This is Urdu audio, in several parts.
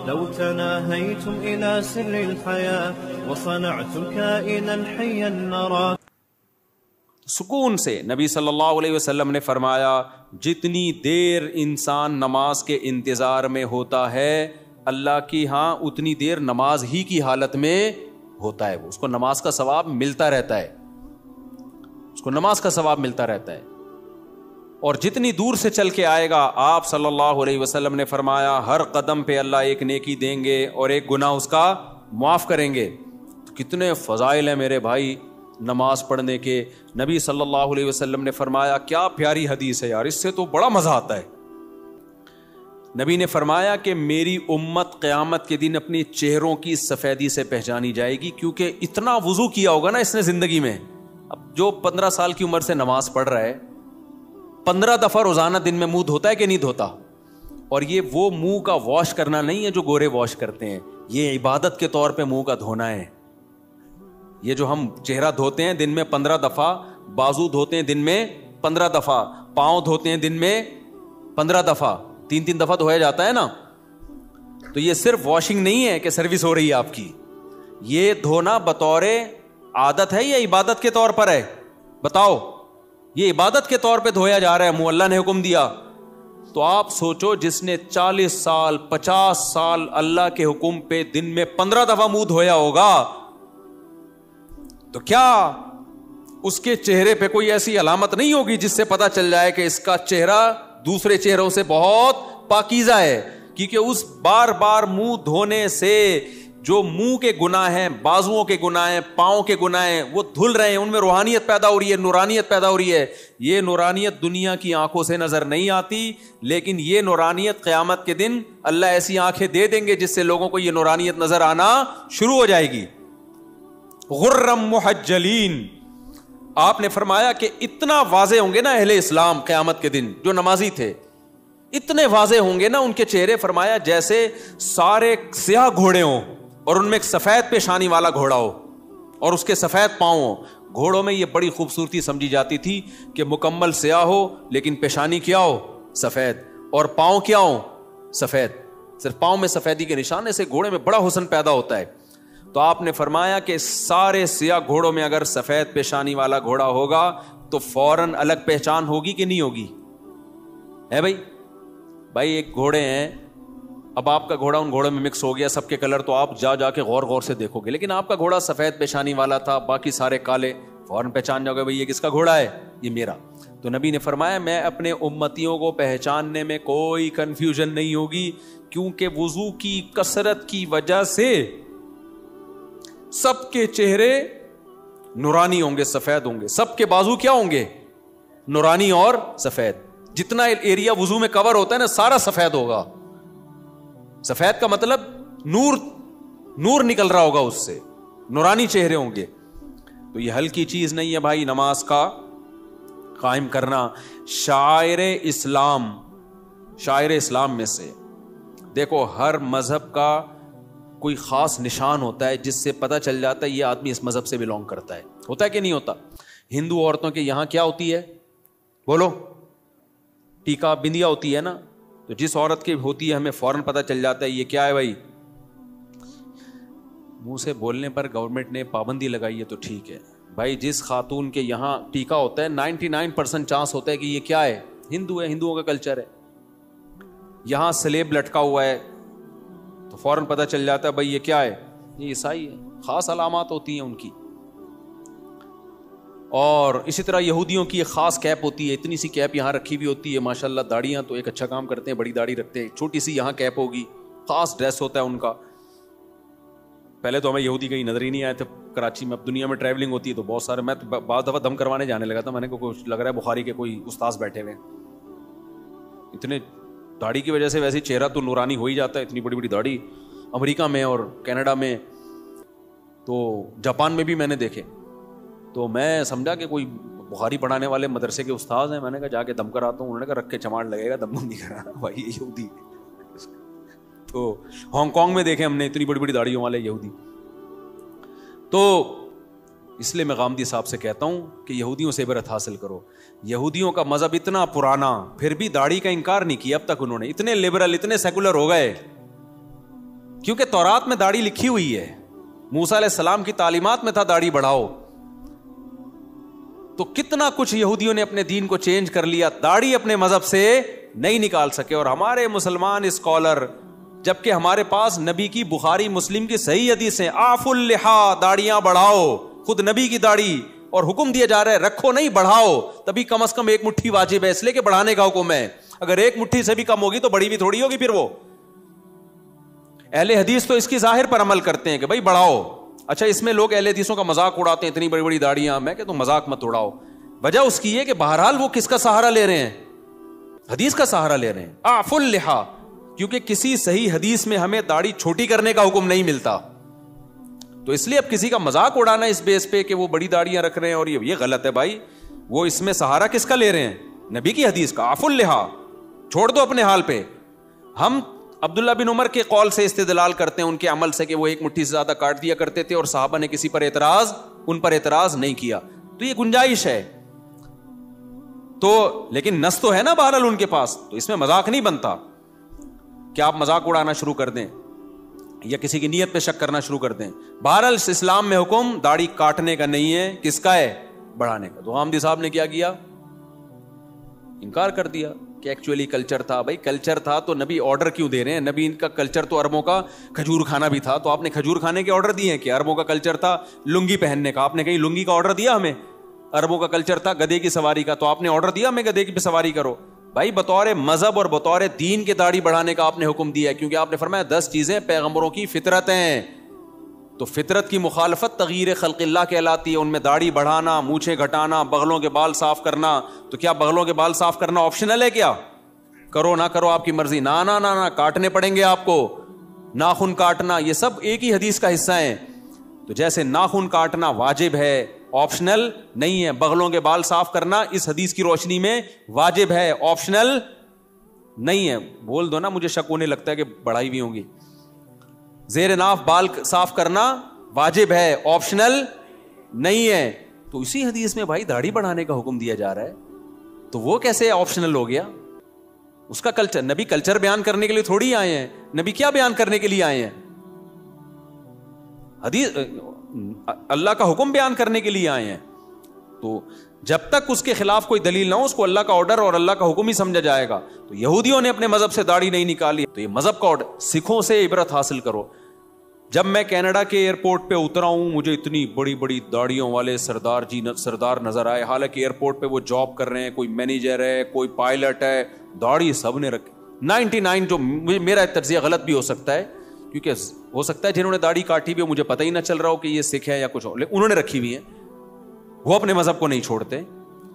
لو تناهيتم إلى سر الحياة وصنعتم كائنا حيا نرى. سکون سے نبی صلی اللہ علیہ وسلم نے فرمایا جتنی دیر انسان نماز کے انتظار میں ہوتا ہے اللہ کی ہاں اتنی دیر نماز ہی کی حالت میں ہوتا ہے، اس کو نماز کا ثواب ملتا رہتا ہے، اس کو نماز کا ثواب ملتا رہتا ہے. اور جتنی دور سے چل کے آئے گا، آپ صلی اللہ علیہ وسلم نے فرمایا ہر قدم پہ اللہ ایک نیکی دیں گے اور ایک گناہ اس کا معاف کریں گے. تو کتنے فضائل ہیں میرے بھائی نماز پڑھنے کے. نبی صلی اللہ علیہ وسلم نے فرمایا، کیا پیاری حدیث ہے یار، اس سے تو بڑا مزہ آتا ہے. نبی نے فرمایا کہ میری امت قیامت کے دن اپنی چہروں کی سفیدی سے پہچانی جائے گی، کیونکہ اتنا وضو کیا ہوگا نا اس نے زندگی میں. اب جو 15 سال کی عمر سے نماز پڑھ رہا ہے، 15 دفعہ روزانہ دن میں منہ دھوتا ہے کہ نہیں دھوتا؟ اور یہ وہ منہ کا واش کرنا نہیں ہے جو گورے واش کرتے ہیں، یہ عبادت کے طور پہ منہ کا دھونا ہے. یہ جو ہم چہرہ دھوتے ہیں دن میں 15 دفعہ، بازو دھوتے ہیں دن میں 15 دفعہ، پاؤں دھوتے ہیں دن میں 15 دفعہ، 3 دفعہ دھویا جاتا ہے نا. تو یہ صرف واشنگ نہیں ہے کہ سروس ہو رہی ہے آپ کی، یہ دھونا بطور عادت ہے یا عبادت کے طور پر ہے؟ بتاؤ. یہ عبادت کے طور پہ دھویا جا رہا ہے، منہ اللہ نے حکم دیا. تو آپ سوچو جس نے 40 سال 50 سال اللہ کے حکم پہ دن میں 15 دفعہ منہ دھویا ہوگا، تو کیا اس کے چہرے پہ کوئی ایسی علامت نہیں ہوگی جس سے پتا چل جائے کہ اس کا چہرہ دوسرے چہروں سے بہت پاکیزہ ہے؟ کیونکہ اس بار بار منہ دھونے سے جو منہ کے گناہ ہیں، بازوؤں کے گناہ ہیں، پاؤں کے گناہ ہیں، وہ دھل رہے ہیں، ان میں روحانیت پیدا ہو رہی ہے، نورانیت پیدا ہو رہی ہے. یہ نورانیت دنیا کی آنکھوں سے نظر نہیں آتی، لیکن یہ نورانیت قیامت کے دن اللہ ایسی آنکھیں دے دیں گے جس سے لوگوں کو یہ نورانیت نظر آنا شروع ہو جائے گی. غرم محجلین. آپ نے فرمایا کہ اتنا واضح ہوں گے نا اہل اسلام قیامت کے دن جو نمازی تھے، اتنے واضح ہوں گے نا ان کے چہرے، فرمایا جیسے سارے سیاہ گھوڑے ہوں اور ان میں ایک سفید پیشانی والا گھوڑا ہو اور اس کے سفید پاؤں ہو. گھوڑوں میں یہ بڑی خوبصورتی سمجھی جاتی تھی کہ مکمل سیاہ ہو لیکن پیشانی کیا ہو؟ سفید، اور پاؤں کیا ہو؟ سفید. صرف پاؤں میں سفیدی کے نشانے سے گھوڑے میں بڑا حسن پیدا ہوتا ہے. تو آپ نے فرمایا کہ سارے سیاہ گھوڑوں میں اگر سفید پیشانی والا گھوڑا ہوگا تو فوراً الگ پہچان ہوگی کہ نہیں ہوگی؟ ہے بھائی ایک گھوڑے ہیں، اب آپ کا گھوڑا ان گھوڑوں میں مکس ہو گیا، سب کے کلر تو آپ جا کے غور سے دیکھو گے، لیکن آپ کا گھوڑا سفید پیشانی والا تھا، باقی سارے کالے، فوراً پہچان جاؤ گے بھائی یہ کس کا گھوڑا ہے؟ یہ میرا. تو نبی نے فرمایا میں اپنے امتیوں کو پہچاننے میں کوئی کنفیوژن نہیں ہوگی، کیونکہ وضو کی کثرت کی وجہ سے سب کے چہرے نورانی ہوں گے، سفید ہوں گے، سب کے بازو کیا ہوں گے؟ نورانی اور سفید. جتنا ایریا وضو میں کور ہوتا ہے نا سارا سفید ہوگا. سفید کا مطلب نور نکل رہا ہوگا اس سے، نورانی چہرے ہوں گے. تو یہ ہلکی چیز نہیں ہے بھائی نماز کا قائم کرنا. شاعر اسلام میں سے دیکھو ہر مذہب کا کوئی خاص نشان ہوتا ہے جس سے پتہ چل جاتا ہے یہ آدمی اس مذہب سے بلونگ کرتا ہے. ہوتا ہے کہ نہیں ہوتا؟ ہندو عورتوں کے یہاں کیا ہوتی ہے؟ بولو. ٹیکا بندیا ہوتی ہے نا. تو جس عورت کی ہوتی ہے ہمیں فوراً پتہ چل جاتا ہے یہ کیا ہے بھائی. منہ سے بولنے پر گورنمنٹ نے پابندی لگائی ہے تو ٹھیک ہے بھائی. جس خاتون کے یہاں ٹیکا ہوتا ہے 99% چانس ہوتا ہے کہ یہ کیا ہے؟ ہندو ہے، ہندوؤں کا کلچر ہے. یہاں سلیب لٹکا ہوا ہے تو فوراً پتہ چل جاتا ہے بھائی یہ کیا ہے؟ یہ عیسائی ہے. خاص علامات ہوتی ہیں ان کی. اور اسی طرح یہودیوں کی ایک خاص کیپ ہوتی ہے، اتنی سی کیپ یہاں رکھی ہوئی ہوتی ہے، ماشاءاللہ داڑیاں تو ایک اچھا کام کرتے ہیں، بڑی داڑھی رکھتے ہیں، چھوٹی سی یہاں کیپ ہوگی، خاص ڈریس ہوتا ہے ان کا. پہلے تو ہمیں یہودی کہیں نظر ہی نہیں آئے تھے کراچی میں. اب دنیا میں ٹریولنگ ہوتی ہے تو بہت سارے، میں تو بعض دفعہ دم کروانے جانے لگا تھا، میں نے کچھ لگ رہا ہے بخاری کے کوئی استاذ بیٹھے ہوئے ہیں. اتنے داڑھی کی وجہ سے ویسے چہرہ تو نورانی ہو ہی جاتا ہے، اتنی بڑی بڑی داڑھی. امریکہ میں اور کینیڈا میں تو جاپان میں بھی میں نے دیکھے. تو میں سمجھا کہ کوئی بخاری پڑھانے والے مدرسے کے استاذ ہیں. میں نے کہا جا کے دم کراتا ہوں. انہوں نے کہا رکھ کے چماڑ لگے گا، دم نہیں کرانا بھائی یہودی. تو ہانگ کانگ میں دیکھے ہم نے اتنی بڑی بڑی داڑھیوں والے یہودی. تو اس لیے میں غامدی صاحب سے کہتا ہوں کہ یہودیوں سے عبرت حاصل کرو. یہودیوں کا مذہب اتنا پرانا، پھر بھی داڑھی کا انکار نہیں کیا اب تک انہوں نے. اتنے لبرل، اتنے سیکولر ہو گئے. کیونکہ تورات میں داڑھی لکھی ہوئی ہے, موسیٰ علیہ السلام کی تعلیمات میں تھا داڑھی بڑھاؤ. تو کتنا کچھ یہودیوں نے اپنے دین کو چینج کر لیا, داڑھی اپنے مذہب سے نہیں نکال سکے. اور ہمارے مسلمان اسکالر, جبکہ ہمارے پاس نبی کی بخاری مسلم کی صحیح حدیث ہیں, آفوا اللحا, داڑیاں بڑھاؤ, خود نبی کی داڑھی, اور حکم دیا جا رہا ہے رکھو نہیں بڑھاؤ. تبھی کم از کم 1 مٹھی واجب ہے, اس لیے کہ بڑھانے کا حکم ہے. اگر 1 مٹھی سے بھی کم ہوگی تو بڑی بھی تھوڑی ہوگی. پھر وہ اہل حدیث تو اس کی ظاہر پر عمل کرتے ہیں کہ بھائی بڑھاؤ. اچھا, اس میں لوگ اہل حدیثوں کا مذاق اڑاتے ہیں, اتنی بڑی بڑی داڑیاں. میں کہ تم مذاق مت اڑاؤ. وجہ اس کی ہے کہ بہرحال وہ کس کا سہارا لے رہے ہیں, حدیث کا سہارا لے رہے ہیں. آفوا اللحا, کیونکہ کسی صحیح حدیث میں ہمیں داڑھی چھوٹی کرنے کا حکم نہیں ملتا. تو اس لیے اب کسی کا مذاق اڑانا اس بیس پہ کہ وہ بڑی داڑیاں رکھ رہے ہیں, اور یہ غلط ہے بھائی. وہ اس میں سہارا کس کا لے رہے ہیں, نبی کی حدیث کا. آفوا اللحا, چھوڑ دو اپنے حال پہ. ہم عبداللہ بن عمر کے قول سے استدلال کرتے ہیں, ان کے عمل سے, کہ وہ 1 مٹھی سے زیادہ کاٹ دیا کرتے تھے اور صحابہ نے کسی پر ان پر اعتراض نہیں کیا. تو یہ گنجائش ہے. تو لیکن نص تو ہے نا بہرحال ان کے پاس, تو اس میں مذاق نہیں بنتا کہ آپ مذاق اڑانا شروع کر دیں یا کسی کی نیت پہ شک کرنا شروع کر دیں. بہرحال اسلام میں حکم داڑھی کاٹنے کا نہیں ہے, کس کا ہے, بڑھانے کا. تو غامدی صاحب نے کیا کیا, انکار کر دیا کہ ایکچولی کلچر تھا. بھائی کلچر تھا تو نبی آرڈر کیوں دے رہے ہیں؟ نبی ان کا کلچر تو عربوں کا کھجور کھانا بھی تھا, تو آپ نے کھجور کھانے کے آرڈر دیے ہیں. کہ عربوں کا کلچر تھا لنگی پہننے کا, آپ نے کہیں لنگی کا آرڈر دیا ہمیں؟ عربوں کا کلچر تھا گدھے کی سواری کا, تو آپ نے آرڈر دیا ہمیں گدھے کی سواری کرو؟ بھائی بطور مذہب اور بطور دین کے داڑھی بڑھانے کا آپ نے حکم دیا ہے, کیونکہ آپ نے فرمایا 10 چیزیں پیغمبروں کی فطرت ہیں. تو فطرت کی مخالفت تغییر خلق اللہ کہلاتی ہے. ان میں داڑھی بڑھانا, مونچھیں گھٹانا, بغلوں کے بال صاف کرنا. تو کیا بغلوں کے بال صاف کرنا آپشنل ہے کیا؟ کرو نہ کرو آپ کی مرضی. نہ کاٹنے پڑیں گے آپ کو. ناخن کاٹنا, یہ سب ایک ہی حدیث کا حصہ ہیں. تو جیسے ناخن کاٹنا واجب ہے, آپشنل نہیں ہے, بغلوں کے بال صاف کرنا اس حدیث کی روشنی میں واجب ہے, آپشنل نہیں ہے. بول دو نا, مجھے شک ہونے لگتا ہے کہ بڑھائی بھی ہوں گی. زیر ناف بال صاف کرنا واجب ہے, آپشنل نہیں ہے. تو اسی حدیث میں بھائی داڑھی بڑھانے کا حکم دیا جا رہا ہے, تو وہ کیسے آپشنل ہو گیا؟ اس کا کلچر, نبی کلچر بیان کرنے کے لیے تھوڑی آئے ہیں. نبی کیا بیان کرنے کے لیے آئے ہیں؟ حدیث, اللہ کا حکم بیان کرنے کے لیے آئے ہیں. تو جب تک اس کے خلاف کوئی دلیل نہ ہو, اس کو اللہ کا آرڈر اور اللہ کا حکم ہی سمجھا جائے گا. تو یہودیوں نے اپنے مذہب سے داڑھی نہیں نکالی, تو یہ مذہب کا آرڈر. سکھوں سے عبرت حاصل کرو. جب میں کینیڈا کے ایئرپورٹ پہ اترا ہوں, مجھے اتنی بڑی بڑی داڑھیوں والے سردار نظر آئے. حالانکہ ایئرپورٹ پہ وہ جاب کر رہے ہیں, کوئی مینیجر ہے, کوئی پائلٹ ہے, داڑھی سب نے رکھی. 99 جو میرا تجزیہ غلط بھی ہو سکتا ہے, کیونکہ ہو سکتا ہے جنہوں نے داڑھی کاٹی بھی مجھے پتہ ہی نہ چل رہا ہو کہ یہ سکھ ہے یا کچھ اور, انہوں نے رکھی ہوئی ہے. وہ اپنے مذہب کو نہیں چھوڑتے.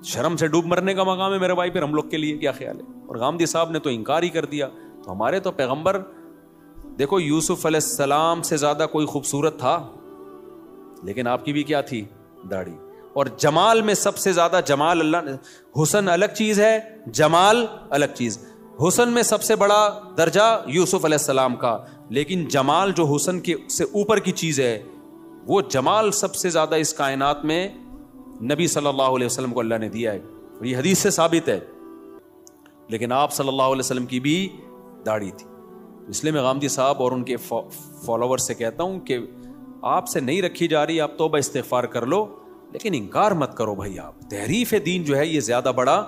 شرم سے ڈوب مرنے کا مقام ہے میرے بھائی. پھر ہم لوگ کے لیے کیا خیال ہے؟ اور غامدی صاحب نے تو انکار ہی کر دیا. تو ہمارے تو پیغمبر دیکھو, یوسف علیہ السلام سے زیادہ کوئی خوبصورت تھا, لیکن آپ کی بھی کیا تھی؟ داڑھی. اور جمال میں سب سے زیادہ جمال اللہ نے, حسن الگ چیز ہے, جمال الگ چیز. حسن میں سب سے بڑا درجہ یوسف علیہ السلام کا, لیکن جمال جو حسن کے سے اوپر کی چیز ہے, وہ جمال سب سے زیادہ اس کائنات میں نبی صلی اللہ علیہ وسلم کو اللہ نے دیا ہے. اور یہ حدیث سے ثابت ہے. لیکن آپ صلی اللہ علیہ وسلم کی بھی داڑھی تھی. اس لیے میں غامدی صاحب اور ان کے فالوور سے کہتا ہوں کہ آپ سے نہیں رکھی جا رہی, آپ توبہ استغفار کر لو, لیکن انکار مت کرو بھائی. آپ تحریف دین جو ہے یہ زیادہ بڑا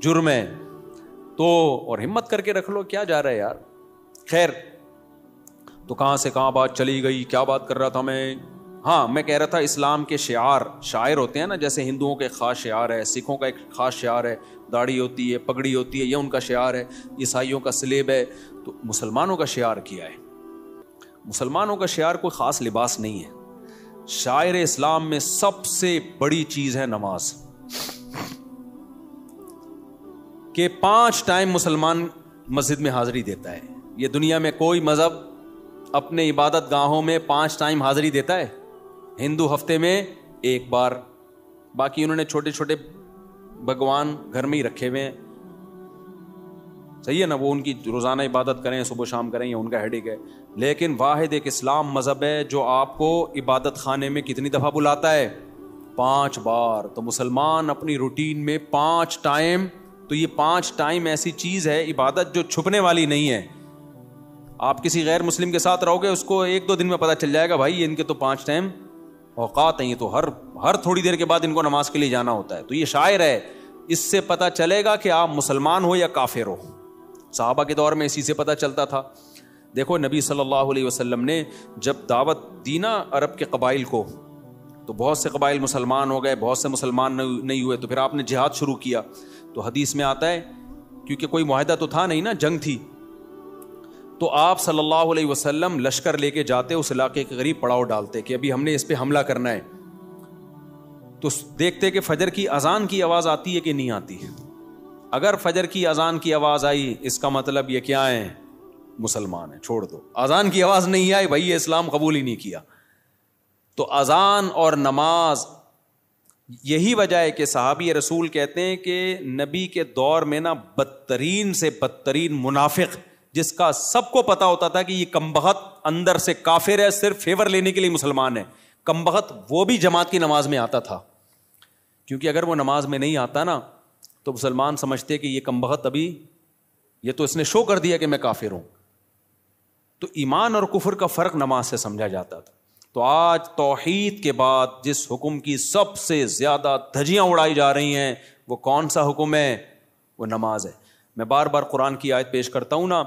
جرم ہے. تو اور ہمت کر کے رکھ لو, کیا جا رہا ہے یار. خیر, تو کہاں سے کہاں بات چلی گئی, کیا بات کر رہا تھا میں؟ ہاں, میں کہہ رہا تھا اسلام کے شعائر ہوتے ہیں نا, جیسے ہندوؤں کا ایک خاص شعار ہے, سکھوں کا ایک خاص شعار ہے, داڑھی ہوتی ہے, پگڑی ہوتی ہے, یہ ان کا شعار ہے. عیسائیوں کا سلیب ہے. تو مسلمانوں کا شعار کیا ہے؟ مسلمانوں کا شعار کوئی خاص لباس نہیں ہے. شاعر اسلام میں سب سے بڑی چیز ہے نماز. کہ 5 ٹائم مسلمان مسجد میں حاضری دیتا ہے. یہ دنیا میں کوئی مذہب اپنے عبادت گاہوں میں 5 ٹائم حاضری دیتا ہے؟ ہندو ہفتے میں 1 بار, باقی انہوں نے چھوٹے چھوٹے بھگوان گھر میں ہی رکھے ہوئے ہیں. صحیح ہے نا, وہ ان کی روزانہ عبادت کریں, صبح شام کریں, یہ ان کا ہیڈک ہے. لیکن واحد ایک اسلام مذہب ہے جو آپ کو عبادت خانے میں کتنی دفعہ بلاتا ہے؟ 5 بار. تو مسلمان اپنی روٹین میں 5 ٹائم, تو یہ 5 ٹائم ایسی چیز ہے عبادت جو چھپنے والی نہیں ہے. آپ کسی غیر مسلم کے ساتھ رہو گے, اس کو 1-2 دن میں پتہ چل جائے گا بھائی ان کے تو 5 ٹائم اوقات ہیں, یہ تو ہر تھوڑی دیر کے بعد ان کو نماز کے لیے جانا ہوتا ہے. تو یہ شاعر ہے, اس سے پتہ چلے گا کہ آپ مسلمان ہو یا کافر ہو. صحابہ کے دور میں اسی سے پتہ چلتا تھا. دیکھو نبی صلی اللہ علیہ وسلم نے جب دعوت دی نا عرب کے قبائل کو, تو بہت سے قبائل مسلمان ہو گئے, بہت سے مسلمان نہیں ہوئے. تو پھر آپ نے جہاد شروع کیا. تو حدیث میں آتا ہے, کیونکہ کوئی معاہدہ تو تھا نہیں نا, جنگ تھی, تو آپ صلی اللہ علیہ وسلم لشکر لے کے جاتے, اس علاقے کے قریب پڑاؤ ڈالتے کہ ابھی ہم نے اس پہ حملہ کرنا ہے. تو دیکھتے کہ فجر کی اذان کی آواز آتی ہے کہ نہیں آتی. اگر فجر کی اذان کی آواز آئی, اس کا مطلب یہ کیا ہے, مسلمان ہے, چھوڑ دو. اذان کی آواز نہیں آئی, بھائی یہ اسلام قبول ہی نہیں کیا. تو اذان اور نماز, یہی وجہ ہے کہ صحابی رسول کہتے ہیں کہ نبی کے دور میں نا بدترین سے بدترین منافق, جس کا سب کو پتا ہوتا تھا کہ یہ کمبخت اندر سے کافر ہے, صرف فیور لینے کے لیے مسلمان ہے, کمبخت, وہ بھی جماعت کی نماز میں آتا تھا. کیونکہ اگر وہ نماز میں نہیں آتا نا تو مسلمان سمجھتے کہ یہ کمبخت ابھی, یہ تو اس نے شو کر دیا کہ میں کافر ہوں. تو ایمان اور کفر کا فرق نماز سے سمجھا جاتا تھا. تو آج توحید کے بعد جس حکم کی سب سے زیادہ دھجیاں اڑائی جا رہی ہیں, وہ کون سا حکم ہے, وہ نماز ہے. میں بار بار قرآن کی آیت پیش کرتا ہوں نا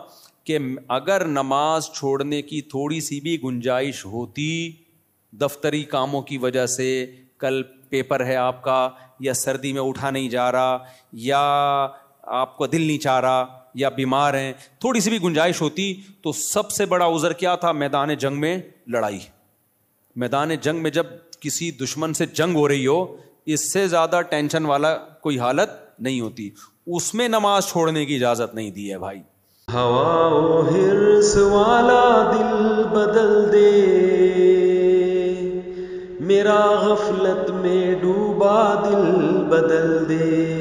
کہ اگر نماز چھوڑنے کی تھوڑی سی بھی گنجائش ہوتی, دفتری کاموں کی وجہ سے, کل پیپر ہے آپ کا, یا سردی میں اٹھا نہیں جا رہا, یا آپ کو دل نہیں چاہ رہا, یا بیمار ہیں, تھوڑی سی بھی گنجائش ہوتی, تو سب سے بڑا عذر کیا تھا, میدان جنگ میں لڑائی. میدان جنگ میں جب کسی دشمن سے جنگ ہو رہی ہو, اس سے زیادہ ٹینشن والا کوئی حالت نہیں ہوتی. اس میں نماز چھوڑنے کی اجازت نہیں دی ہے بھائی. ہوا و حرص والا دل بدل دے, میرا غفلت میں ڈوبا دل بدل دے.